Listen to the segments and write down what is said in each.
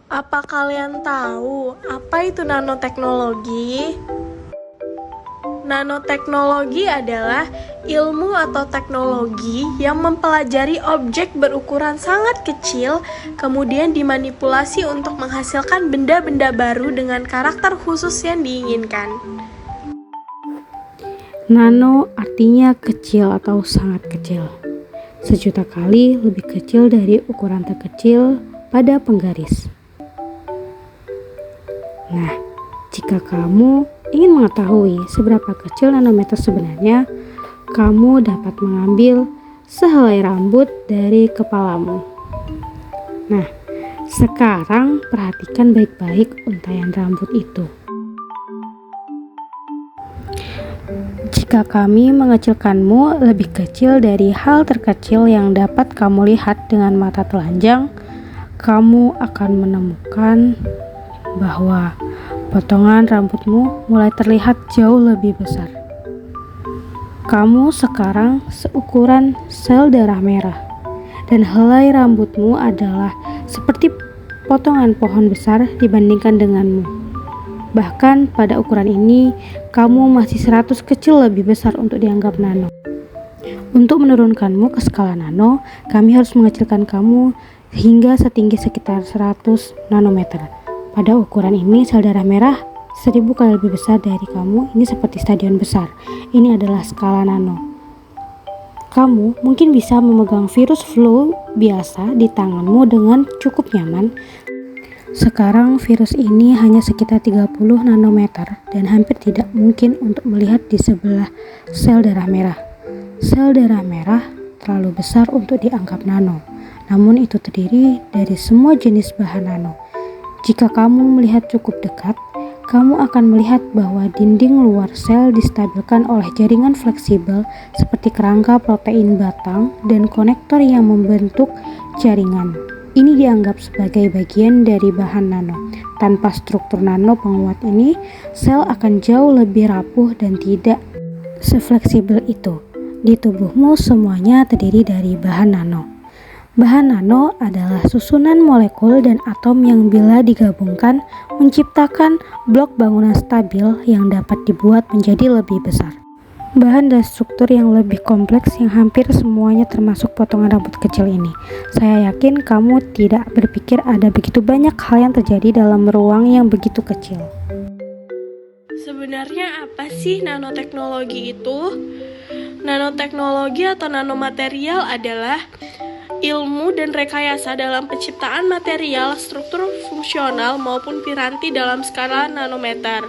Apa kalian tahu apa itu nanoteknologi? Nanoteknologi adalah ilmu atau teknologi yang mempelajari objek berukuran sangat kecil, kemudian dimanipulasi untuk menghasilkan benda-benda baru dengan karakter khusus yang diinginkan. Nano artinya kecil atau sangat kecil. 1.000.000 kali lebih kecil dari ukuran terkecil pada penggaris. Nah, jika kamu ingin mengetahui seberapa kecil nanometer sebenarnya, kamu dapat mengambil sehelai rambut dari kepalamu. Nah, sekarang perhatikan baik-baik untaian rambut itu. Jika kami mengecilkanmu lebih kecil dari hal terkecil yang dapat kamu lihat dengan mata telanjang, kamu akan menemukan bahwa potongan rambutmu mulai terlihat jauh lebih besar. Kamu sekarang seukuran sel darah merah, dan helai rambutmu adalah seperti potongan pohon besar dibandingkan denganmu. Bahkan pada ukuran ini, kamu masih 100 kecil lebih besar untuk dianggap nano. Untuk menurunkanmu ke skala nano, kami harus mengecilkan kamu hingga setinggi sekitar 100 nanometer. Pada ukuran ini, sel darah merah 1000 kali lebih besar dari kamu. Ini seperti stadion besar. Ini adalah skala nano. Kamu mungkin bisa memegang virus flu biasa di tanganmu dengan cukup nyaman. Sekarang virus ini hanya sekitar 30 nanometer dan hampir tidak mungkin untuk melihat di sebelah sel darah merah. Sel darah merah terlalu besar untuk dianggap nano, namun itu terdiri dari semua jenis bahan nano. Jika kamu melihat cukup dekat, kamu akan melihat bahwa dinding luar sel distabilkan oleh jaringan fleksibel seperti kerangka protein batang dan konektor yang membentuk jaringan. Ini dianggap sebagai bagian dari bahan nano. Tanpa struktur nano penguat ini, sel akan jauh lebih rapuh dan tidak sefleksibel itu. Di tubuhmu semuanya terdiri dari bahan nano. Bahan nano adalah susunan molekul dan atom yang bila digabungkan menciptakan blok bangunan stabil yang dapat dibuat menjadi lebih besar. Bahan dan struktur yang lebih kompleks yang hampir semuanya termasuk potongan rambut kecil ini. Saya yakin kamu tidak berpikir ada begitu banyak hal yang terjadi dalam ruang yang begitu kecil. Sebenarnya apa sih nanoteknologi itu? Nanoteknologi atau nanomaterial adalah ilmu dan rekayasa dalam penciptaan material, struktur fungsional maupun piranti dalam skala nanometer.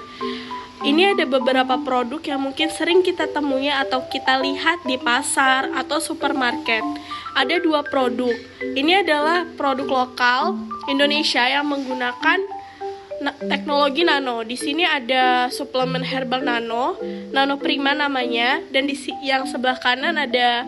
Ini ada beberapa produk yang mungkin sering kita temui atau kita lihat di pasar atau supermarket. Ada 2 produk. Ini adalah produk lokal Indonesia yang menggunakan teknologi nano. Di sini ada suplemen herbal nano, Nano Prima namanya, dan di yang sebelah kanan ada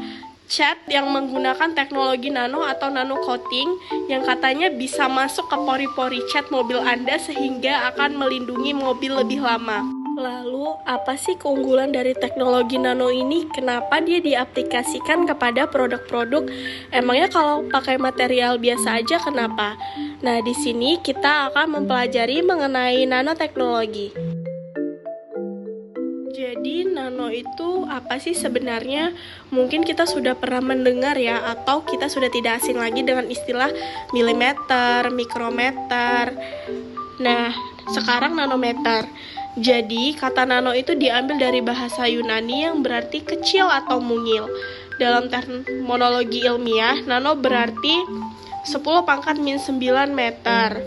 cat yang menggunakan teknologi nano atau nano coating yang katanya bisa masuk ke pori-pori cat mobil Anda sehingga akan melindungi mobil lebih lama. Lalu, apa sih keunggulan dari teknologi nano ini? Kenapa dia diaplikasikan kepada produk-produk? Emangnya kalau pakai material biasa aja kenapa? Nah, di sini kita akan mempelajari mengenai nanoteknologi. Jadi nano itu apa sih sebenarnya? Mungkin kita sudah pernah mendengar ya, atau kita sudah tidak asing lagi dengan istilah milimeter, mikrometer. Nah, sekarang nanometer. Jadi kata nano itu diambil dari bahasa Yunani yang berarti kecil atau mungil. Dalam terminologi ilmiah, nano berarti 10 pangkat min 9 meter.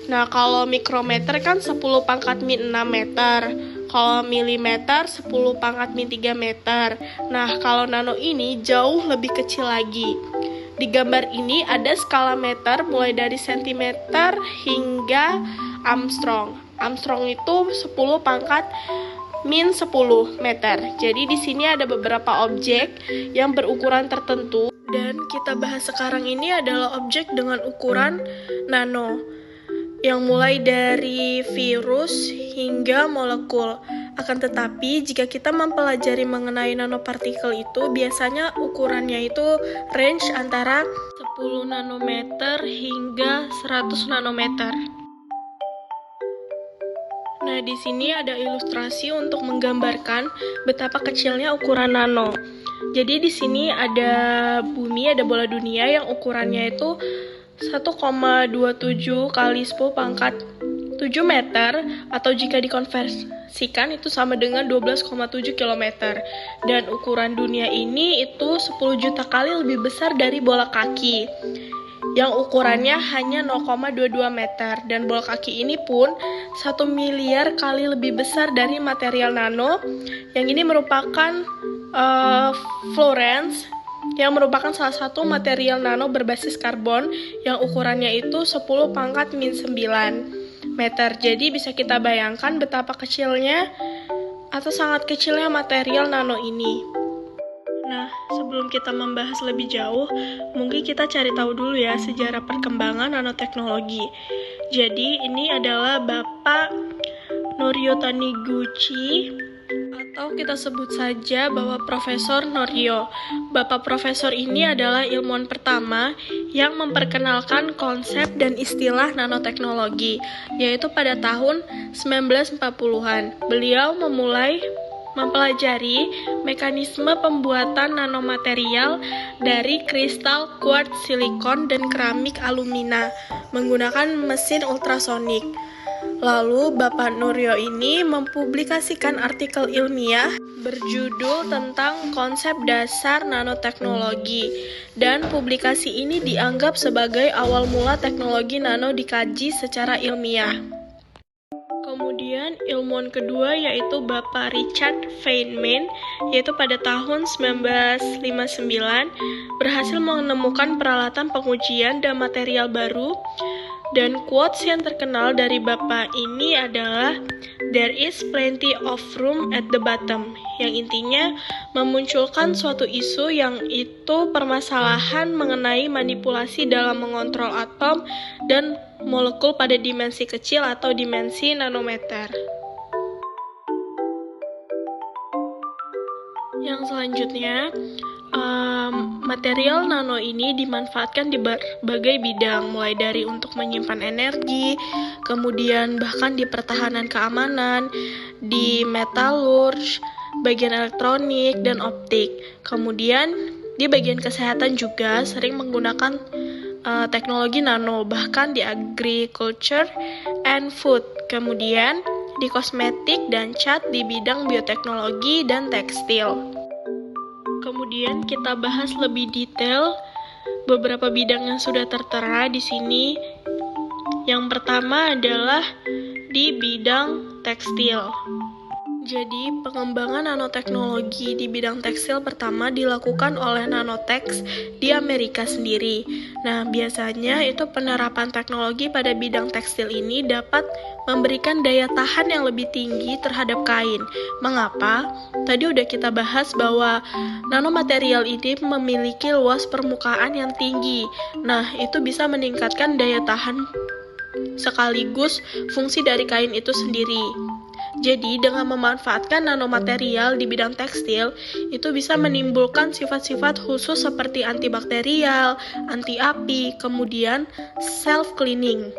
Nah, kalau mikrometer kan 10 pangkat min 6 meter. Kalau milimeter 10 pangkat min 3 meter. Nah, kalau nano ini jauh lebih kecil lagi. Di gambar ini ada skala meter mulai dari sentimeter hingga Armstrong. Armstrong itu 10 pangkat min 10 meter. Jadi di sini ada beberapa objek yang berukuran tertentu dan kita bahas sekarang ini adalah objek dengan ukuran nano yang mulai dari virus hingga molekul. Akan tetapi jika kita mempelajari mengenai nanopartikel itu biasanya ukurannya itu range antara 10 nanometer hingga 100 nanometer. Nah, di sini ada ilustrasi untuk menggambarkan betapa kecilnya ukuran nano. Jadi di sini ada bumi, ada bola dunia yang ukurannya itu 1,27 kali 10 pangkat 7 meter, atau jika dikonversikan itu sama dengan 12,7 km. Dan ukuran dunia ini itu 10 juta kali lebih besar dari bola kaki yang ukurannya hanya 0,22 meter, dan bola kaki ini pun 1 miliar kali lebih besar dari material nano, yang ini merupakan fluorens, yang merupakan salah satu material nano berbasis karbon yang ukurannya itu 10 pangkat min 9 meter. Jadi bisa kita bayangkan betapa kecilnya atau sangat kecilnya material nano ini. Nah, sebelum kita membahas lebih jauh, mungkin kita cari tahu dulu ya sejarah perkembangan nanoteknologi. Jadi, ini adalah Bapak Norio Taniguchi, atau kita sebut saja bahwa Profesor Norio. Bapak Profesor ini adalah ilmuwan pertama yang memperkenalkan konsep dan istilah nanoteknologi, yaitu pada tahun 1940-an. Beliau memulai mempelajari mekanisme pembuatan nanomaterial dari kristal quartz silikon dan keramik alumina menggunakan mesin ultrasonik. Lalu Bapak Norio ini mempublikasikan artikel ilmiah berjudul tentang konsep dasar nanoteknologi, dan publikasi ini dianggap sebagai awal mula teknologi nano dikaji secara ilmiah. Kemudian ilmuwan kedua yaitu Bapak Richard Feynman, yaitu pada tahun 1959 berhasil menemukan peralatan pengujian dan material baru, dan quotes yang terkenal dari Bapak ini adalah "There is plenty of room at the bottom", yang intinya memunculkan suatu isu yang itu permasalahan mengenai manipulasi dalam mengontrol atom dan molekul pada dimensi kecil atau dimensi nanometer. Yang selanjutnya, material nano ini dimanfaatkan di berbagai bidang, mulai dari untuk menyimpan energi, kemudian bahkan di pertahanan keamanan, di metalurgi, bagian elektronik, dan optik. Kemudian di bagian kesehatan juga sering menggunakan teknologi nano, bahkan di agriculture and food. Kemudian di kosmetik dan cat di bidang bioteknologi dan tekstil. Kemudian kita bahas lebih detail beberapa bidang yang sudah tertera di sini. Yang pertama adalah di bidang tekstil. Jadi, pengembangan nanoteknologi di bidang tekstil pertama dilakukan oleh Nanotex di Amerika sendiri. Nah, biasanya itu penerapan teknologi pada bidang tekstil ini dapat memberikan daya tahan yang lebih tinggi terhadap kain. Mengapa? Tadi udah kita bahas bahwa nanomaterial ini memiliki luas permukaan yang tinggi. Nah, itu bisa meningkatkan daya tahan sekaligus fungsi dari kain itu sendiri. Jadi, dengan memanfaatkan nanomaterial di bidang tekstil, itu bisa menimbulkan sifat-sifat khusus seperti antibakterial, anti api, kemudian self-cleaning.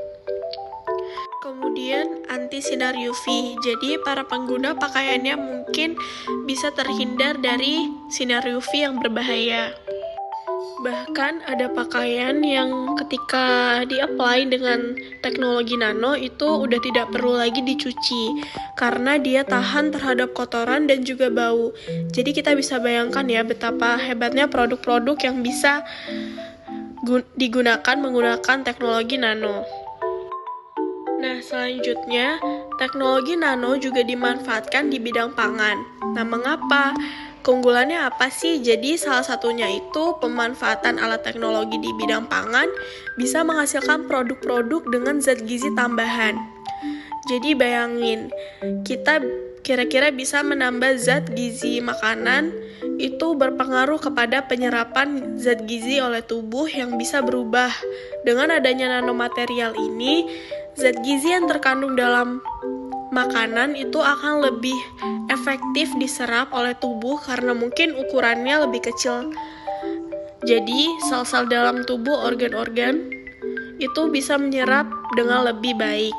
Kemudian anti sinar UV. Jadi, para pengguna pakaiannya mungkin bisa terhindar dari sinar UV yang berbahaya. Bahkan ada pakaian yang ketika di-apply dengan teknologi nano itu udah tidak perlu lagi dicuci karena dia tahan terhadap kotoran dan juga bau. Jadi kita bisa bayangkan ya betapa hebatnya produk-produk yang bisa digunakan menggunakan teknologi nano. Nah, selanjutnya teknologi nano juga dimanfaatkan di bidang pangan. Nah, mengapa? Keunggulannya apa sih? Jadi salah satunya itu pemanfaatan alat teknologi di bidang pangan bisa menghasilkan produk-produk dengan zat gizi tambahan. Jadi bayangin, kita kira-kira bisa menambah zat gizi makanan, itu berpengaruh kepada penyerapan zat gizi oleh tubuh yang bisa berubah. Dengan adanya nanomaterial ini, zat gizi yang terkandung dalam makanan itu akan lebih efektif diserap oleh tubuh karena mungkin ukurannya lebih kecil. Jadi, sel-sel dalam tubuh organ-organ itu bisa menyerap dengan lebih baik.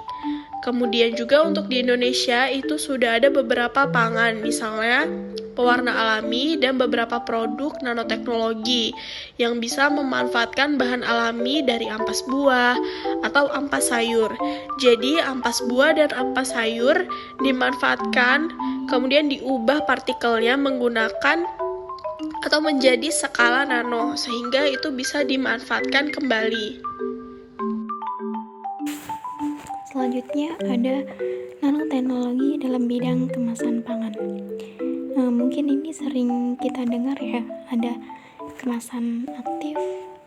Kemudian juga untuk di Indonesia itu sudah ada beberapa pangan, misalnya pewarna alami dan beberapa produk nanoteknologi yang bisa memanfaatkan bahan alami dari ampas buah atau ampas sayur. Jadi ampas buah dan ampas sayur dimanfaatkan, kemudian diubah partikelnya menggunakan atau menjadi skala nano sehingga itu bisa dimanfaatkan kembali. Selanjutnya ada nanoteknologi dalam bidang kemasan pangan. Mungkin ini sering kita dengar ya, ada kemasan aktif,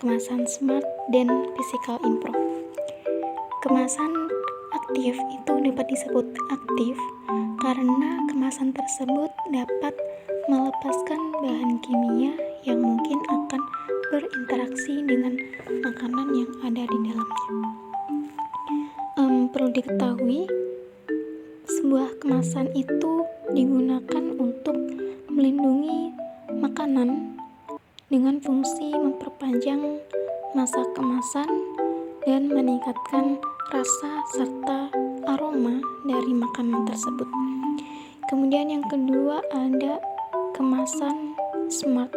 kemasan smart, dan physical improve. Kemasan aktif itu dapat disebut aktif karena kemasan tersebut dapat melepaskan bahan kimia yang mungkin akan berinteraksi dengan makanan yang ada di dalamnya. Perlu diketahui, sebuah kemasan itu digunakan untuk melindungi makanan dengan fungsi memperpanjang masa kemasan dan meningkatkan rasa serta aroma dari makanan tersebut. Kemudian yang kedua ada kemasan smart.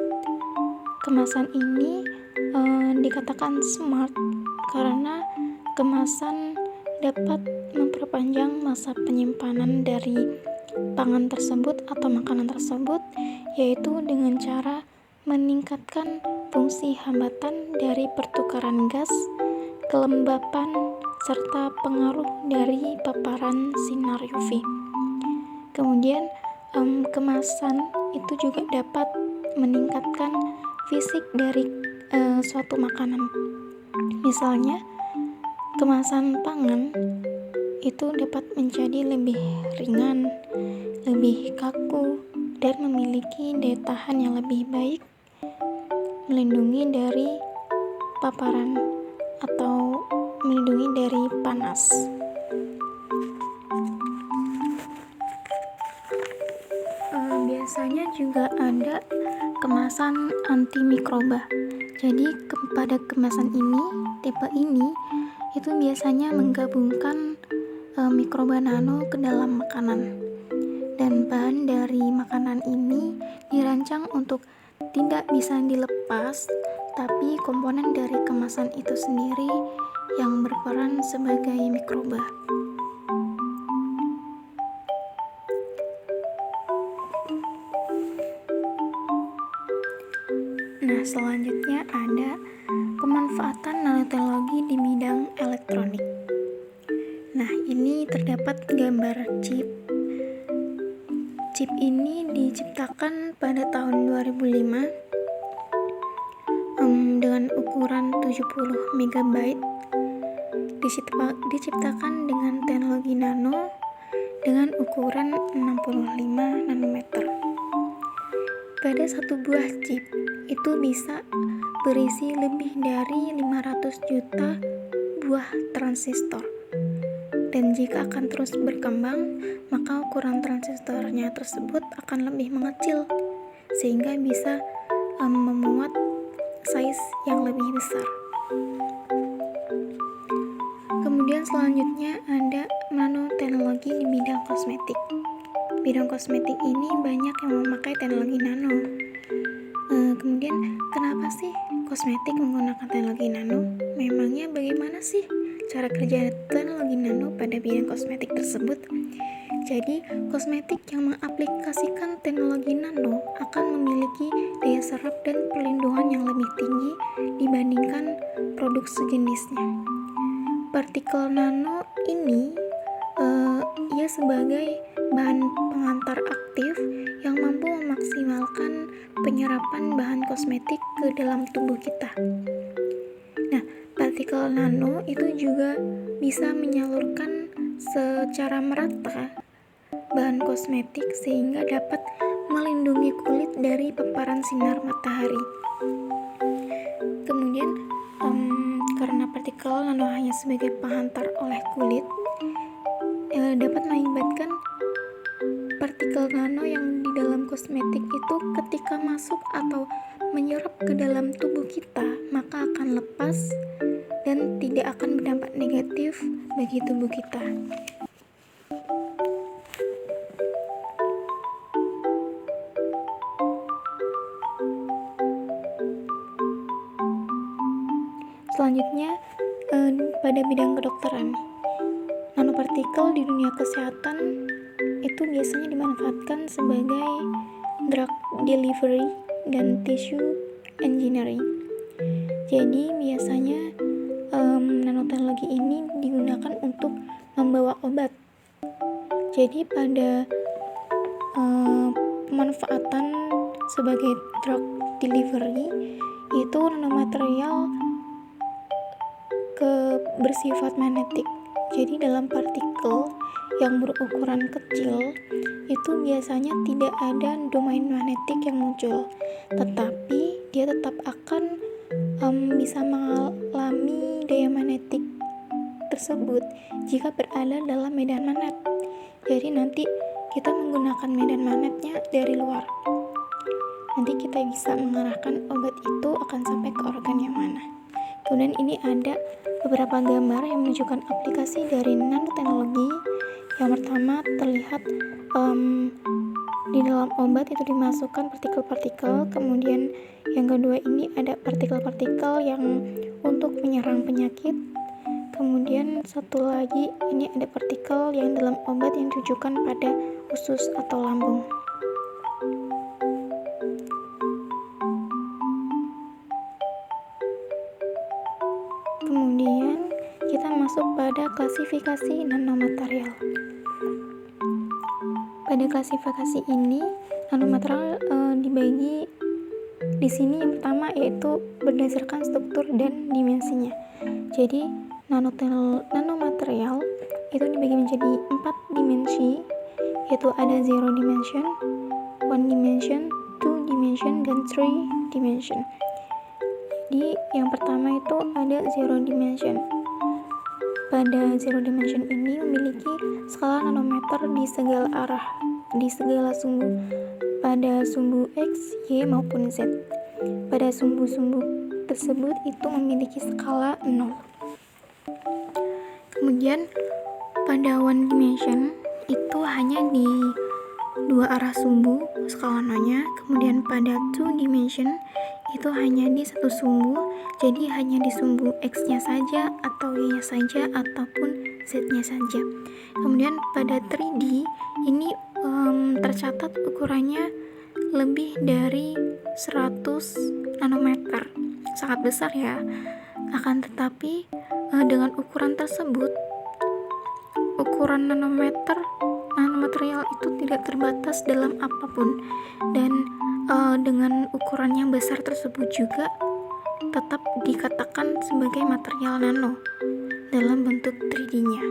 Kemasan ini dikatakan smart karena kemasan dapat memperpanjang masa penyimpanan dari pangan tersebut atau makanan tersebut, yaitu dengan cara meningkatkan fungsi hambatan dari pertukaran gas, kelembapan, serta pengaruh dari paparan sinar UV. Kemudian kemasan itu juga dapat meningkatkan fisik dari suatu makanan. Misalnya, kemasan pangan itu dapat menjadi lebih ringan, lebih kaku, dan memiliki daya tahan yang lebih baik, melindungi dari paparan atau melindungi dari panas. Biasanya juga ada kemasan antimikroba. Jadi pada kemasan ini, tipe ini itu biasanya menggabungkan mikroba nano ke dalam makanan, dan bahan dari makanan ini dirancang untuk tidak bisa dilepas, tapi komponen dari kemasan itu sendiri yang berperan sebagai mikroba. Nah, selanjutnya ada pemanfaatan nanoteknologi di bidang elektronik. Nah, ini terdapat gambar chip. Chip ini diciptakan pada tahun 2005 dengan ukuran 70 MB. Diciptakan dengan teknologi nano dengan ukuran 65 nanometer. Pada satu buah chip itu bisa berisi lebih dari 500 juta buah transistor. Dan jika akan terus berkembang, maka ukuran transistornya tersebut akan lebih mengecil sehingga bisa memuat size yang lebih besar. Kemudian selanjutnya ada nanoteknologi di bidang kosmetik. Bidang kosmetik ini banyak yang memakai teknologi nano. Kemudian kenapa sih kosmetik menggunakan teknologi nano? Memangnya bagaimana sih cara kerja teknologi nano pada bidang kosmetik tersebut? Jadi, kosmetik yang mengaplikasikan teknologi nano akan memiliki daya serap dan perlindungan yang lebih tinggi dibandingkan produk sejenisnya. Partikel nano ini ia sebagai bahan pengantar aktif yang mampu memaksimalkan penyerapan bahan kosmetik ke dalam tubuh kita. Nah, partikel nano itu juga bisa menyalurkan secara merata bahan kosmetik sehingga dapat melindungi kulit dari paparan sinar matahari. Kemudian karena partikel nano hanya sebagai penghantar oleh kulit, dapat mengakibatkan partikel nano yang di dalam kosmetik itu ketika masuk atau menyerap ke dalam tubuh kita, maka akan lepas dan tidak akan berdampak negatif bagi tubuh kita. Selanjutnya, pada bidang kedokteran, nanopartikel di dunia kesehatan itu biasanya dimanfaatkan sebagai drug delivery dan tissue engineering. Jadi biasanya nanoteknologi ini digunakan untuk membawa obat. Jadi pada pemanfaatan sebagai drug delivery itu nanomaterial bersifat magnetik. Jadi dalam partikel yang berukuran kecil itu biasanya tidak ada domain magnetik yang muncul, tetapi dia tetap akan bisa mengalami daya magnetik tersebut jika berada dalam medan magnet. Jadi nanti kita menggunakan medan magnetnya dari luar. Nanti kita bisa mengarahkan obat itu akan sampai ke organ yang mana. Kemudian ini ada beberapa gambar yang menunjukkan aplikasi dari nanoteknologi. Yang pertama terlihat di dalam obat itu dimasukkan partikel-partikel. Kemudian yang kedua ini ada partikel-partikel yang untuk menyerang penyakit. Kemudian satu lagi ini ada partikel yang dalam obat yang ditujukan pada usus atau lambung. Kemudian kita masuk pada klasifikasi nanomaterial. Pada klasifikasi ini nanomaterial dibagi di sini yang pertama yaitu berdasarkan struktur dan dimensinya. Jadi nanomaterial itu dibagi menjadi 4 dimensi, yaitu ada 0 dimension, 1 dimension, 2 dimension, dan 3 dimension. Jadi yang pertama itu ada 0 dimension. Pada 0 dimension ini memiliki skala nanometer di segala arah, di segala sumbu, pada sumbu X, Y, maupun Z. Pada sumbu-sumbu tersebut itu memiliki skala 0. Kemudian pada 1 dimension itu hanya di dua arah sumbu skala nanonya. Kemudian pada 2 dimension itu hanya di satu sumbu, jadi hanya di sumbu X-nya saja atau Y-nya saja ataupun Z-nya saja. Kemudian pada 3D ini tercatat ukurannya lebih dari 100 nanometer, sangat besar ya. Akan tetapi dengan ukuran tersebut, ukuran nanomaterial itu tidak terbatas dalam apapun, dan dengan ukuran yang besar tersebut juga tetap dikatakan sebagai material nano dalam bentuk 3D-nya.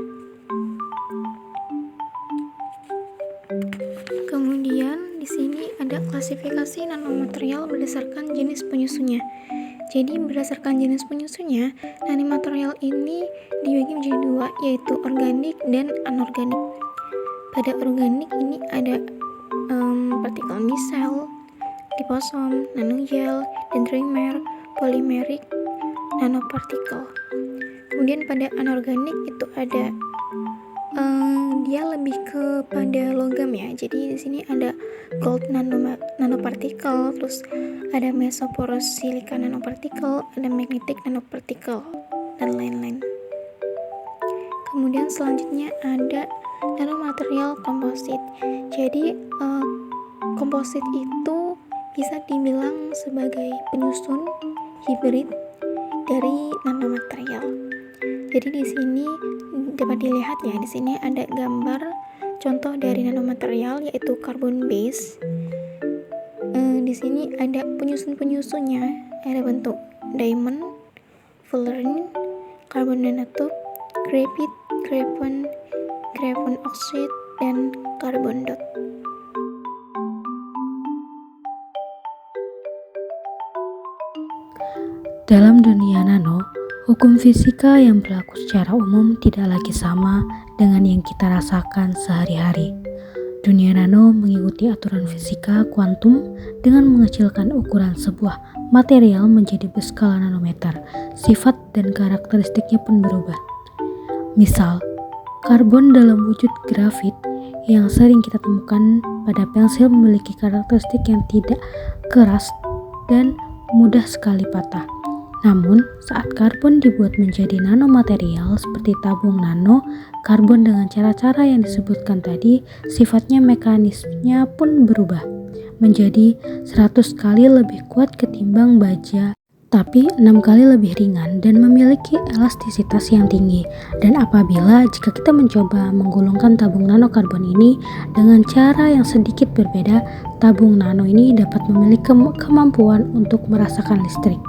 Kemudian di sini ada klasifikasi nanomaterial berdasarkan jenis penyusunnya. Jadi berdasarkan jenis penyusunnya, nanomaterial ini dibagi menjadi dua, yaitu organik dan anorganik. Pada organik ini ada partikel misel, liposom, nanogel, dendrimer, polimeric nanopartikel. Kemudian pada anorganik itu ada dia lebih kepada logam ya. Jadi di sini ada gold nanopartikel, terus ada mesoporous silika nanopartikel, ada magnetic nanopartikel, dan lain-lain. Kemudian selanjutnya ada nanomaterial komposit. Jadi komposit itu bisa dibilang sebagai penyusun hibrid dari nanomaterial. Jadi di sini dapat dilihat ya, di sini ada gambar contoh dari nanomaterial yaitu carbon base. Di sini ada penyusun-penyusunnya, ada bentuk diamond, fullerene, carbon nanotube, graphite, graphene oxide, dan karbon dot. Dalam dunia nano, hukum fisika yang berlaku secara umum tidak lagi sama dengan yang kita rasakan sehari-hari. Dunia nano mengikuti aturan fisika kuantum dengan mengecilkan ukuran sebuah material menjadi berskala nanometer. Sifat dan karakteristiknya pun berubah. Misal, karbon dalam wujud grafit yang sering kita temukan pada pensil memiliki karakteristik yang tidak keras dan mudah sekali patah. Namun, saat karbon dibuat menjadi nanomaterial seperti tabung nano, karbon dengan cara-cara yang disebutkan tadi, sifatnya mekanismenya pun berubah menjadi 100 kali lebih kuat ketimbang baja, tapi 6 kali lebih ringan dan memiliki elastisitas yang tinggi. Dan apabila jika kita mencoba menggulungkan tabung nano karbon ini dengan cara yang sedikit berbeda, tabung nano ini dapat memiliki kemampuan untuk merasakan listrik.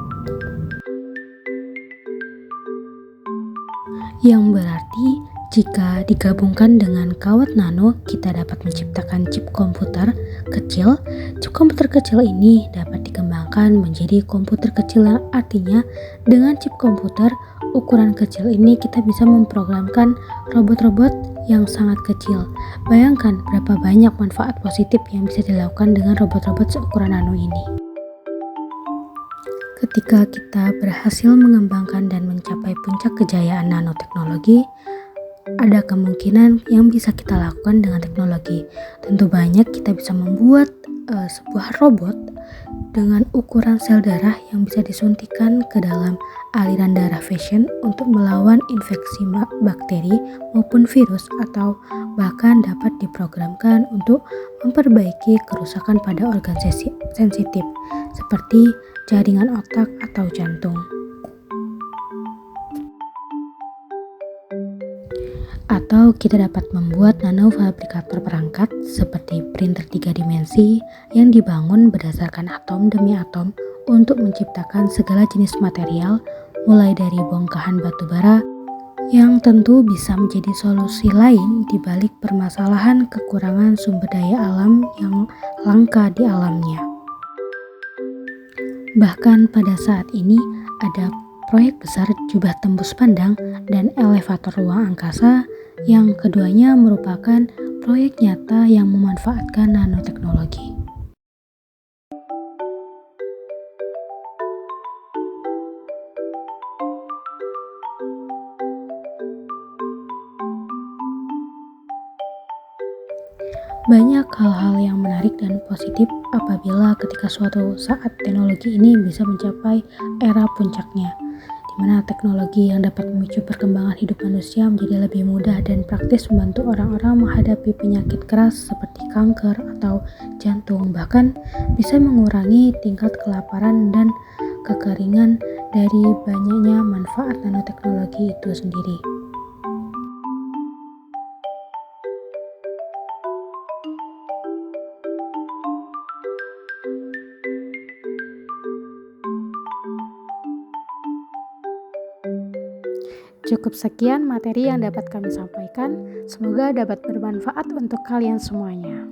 Yang berarti jika digabungkan dengan kawat nano, kita dapat menciptakan chip komputer kecil. Chip komputer kecil ini dapat dikembangkan menjadi komputer kecil, yang artinya dengan chip komputer ukuran kecil ini kita bisa memprogramkan robot-robot yang sangat kecil. Bayangkan berapa banyak manfaat positif yang bisa dilakukan dengan robot-robot seukuran nano ini. Ketika kita berhasil mengembangkan dan mencapai puncak kejayaan nanoteknologi, ada kemungkinan yang bisa kita lakukan dengan teknologi. Tentu banyak, kita bisa membuat sebuah robot dengan ukuran sel darah yang bisa disuntikan ke dalam aliran darah pasien untuk melawan infeksi bakteri maupun virus, atau bahkan dapat diprogramkan untuk memperbaiki kerusakan pada organ sensitif seperti jaringan otak atau jantung. Atau kita dapat membuat nanofabrikator perangkat seperti printer 3 dimensi yang dibangun berdasarkan atom demi atom untuk menciptakan segala jenis material, mulai dari bongkahan batu bara, yang tentu bisa menjadi solusi lain di balik permasalahan kekurangan sumber daya alam yang langka di alamnya. Bahkan pada saat ini ada proyek besar jubah tembus pandang dan elevator ruang angkasa, yang keduanya merupakan proyek nyata yang memanfaatkan nanoteknologi. Banyak hal-hal yang menarik dan positif apabila ketika suatu saat teknologi ini bisa mencapai era puncaknya, di mana teknologi yang dapat memicu perkembangan hidup manusia menjadi lebih mudah dan praktis membantu orang-orang menghadapi penyakit keras seperti kanker atau jantung, bahkan bisa mengurangi tingkat kelaparan dan kekeringan dari banyaknya manfaat nanoteknologi itu sendiri. Cukup sekian materi yang dapat kami sampaikan. Semoga dapat bermanfaat untuk kalian semuanya.